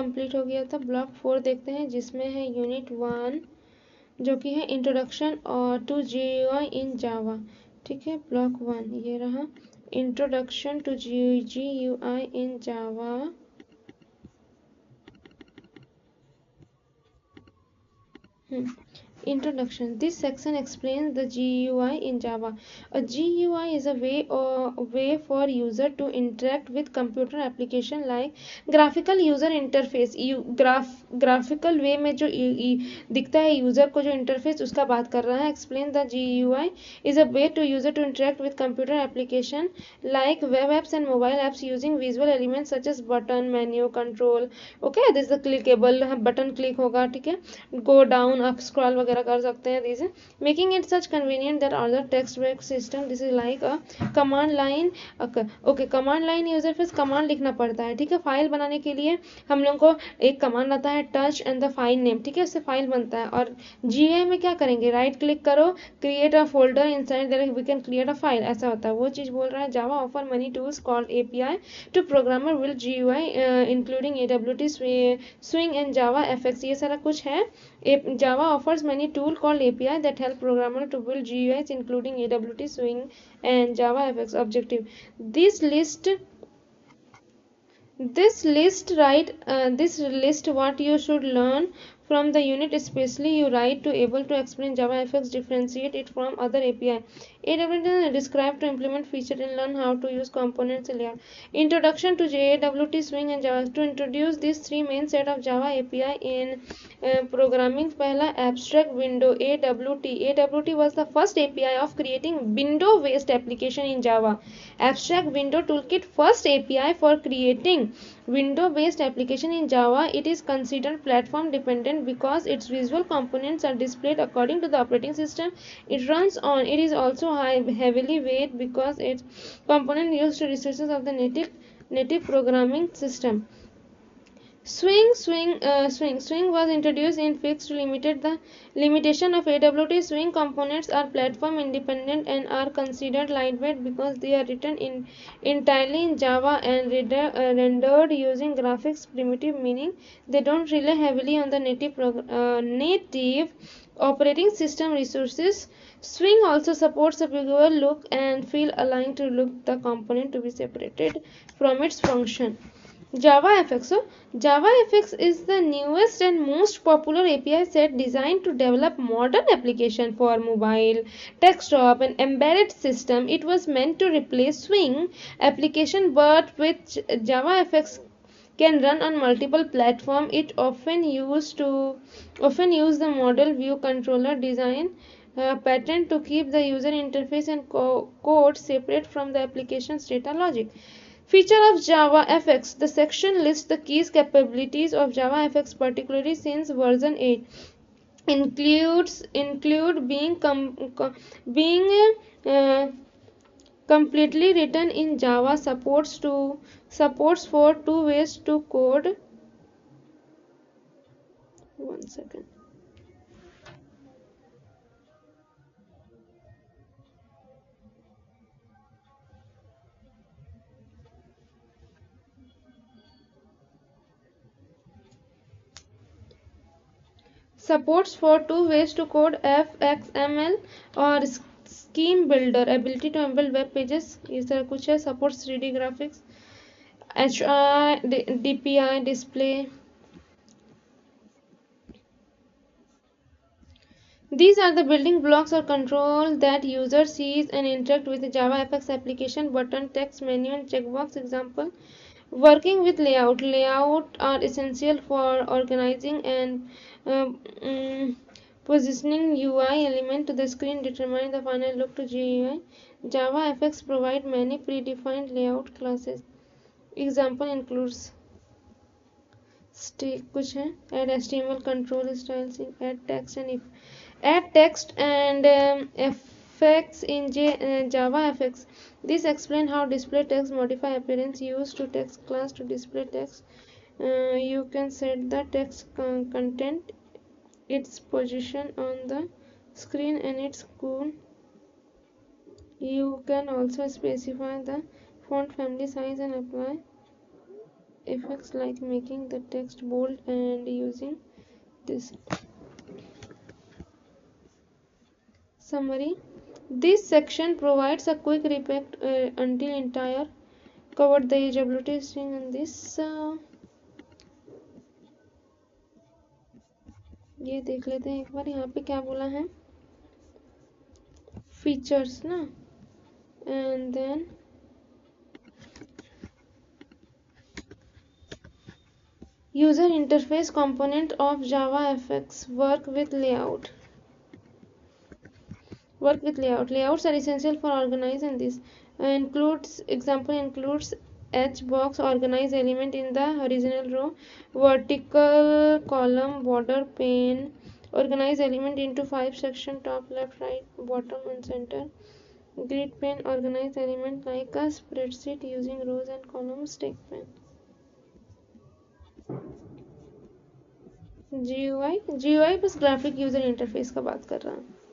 Complete हो गया था। ब्लॉक 4 देखते हैं जिसमें है यूनिट 1 जो कि है introduction to GUI in Java. ठीक है, ब्लॉक 1 ये रहा, introduction to GUI in Java. Introduction. This section explains the GUI in Java. A GUI is a way for user to interact with computer application like graphical user interface. Graphical way में जो दिखता है user को जो interface उसका बात कर रहा है। Explain the GUI is a way to user to interact with computer application like web apps and mobile apps using visual elements such as button, menu, control. Okay, this is the clickable button click होगा, ठीक है, go down, up, scroll वगैरह कर सकते हैं। This making it such convenient that all the text based system this is like a command line. Okay, command line user फिर command लिखना पड़ता है। ठीक है, फाइल बनाने के लिए हम लोग को एक कमांड आता है touch and the file name. ठीक है, उससे फाइल बनता है। और GUI में क्या करेंगे, राइट क्लिक करो, create a folder inside that we can create a file, ऐसा होता है। वो चीज बोल रहा है। Java offer many tools called API to programmer will GUI including AWT Swing and Java FX, ये सारा कुछ है। Java offers many tools called API that help programmer to build GUIs including AWT, Swing, and Java FX Objective. This list what you should learn from the unit, especially you write to able to explain Java FX, differentiate it from other API. AWT describe to implement feature and learn how to use components and layout. Introduction to AWT, Swing and Java. To introduce these three main set of Java API in programming, पहला abstract window AWT was the first API of creating window based application in Java. Abstract window toolkit first API for creating window based application in Java. It is considered platform dependent because its visual components are displayed according to the operating system it runs on. It is also heavily weighted because its component used resources of the native programming system. Swing was introduced in fix to limit the limitation of AWT. Swing components are platform independent and are considered lightweight because they are written entirely in Java and rendered using graphics primitive, meaning they don't rely heavily on the native operating system resources. Swing also supports a visual look and feel aligned to look the component to be separated from its function. Java FX. So, Java FX is the newest and most popular API set designed to develop modern application for mobile, desktop, and embedded system. It was meant to replace Swing application, but with Java FX can run on multiple platforms. It often use the model view controller design pattern to keep the user interface and code separate from the application's data logic. Feature of Java FX. The section lists the keys capabilities of Java FX, particularly since version 8 include being completely written in Java, supports for two ways to code. One second. Supports for two ways to code, FXML और scheme builder, ability to embed web pages, ये सारा कुछ है. Supports 3D graphics, HI, DPI, display. These are the building blocks or control that user sees and interact with the Java FX application. Button, text, menu, and checkbox. Example. Working with layout. Layout are essential for organizing and positioning UI element to the screen, determining the final look to GUI. Java FX provide many predefined layout classes. Example includes कुछ है, add HTML control style, add text and effects in Java FX. This explains how display text modify appearance, used to text class to display text. You can set the text content, its position on the screen, and its cool. You can also specify the font family size and apply effects like making the text bold and using this. Summary. This section provides a quick recap until entire covered the usability string and this ये देख लेते हैं एक बार यहाँ पे क्या बोला है फीचर्स ना and then user interface component of JavaFX work with layout. Layouts are essential for organizing this. Example includes H box organize element in the horizontal row, vertical column border pane organize element into 5 section top left right bottom and center, grid pane organize element like a spreadsheet using rows and columns, stack pane. GUI बस graphic user interface का बात कर रहा है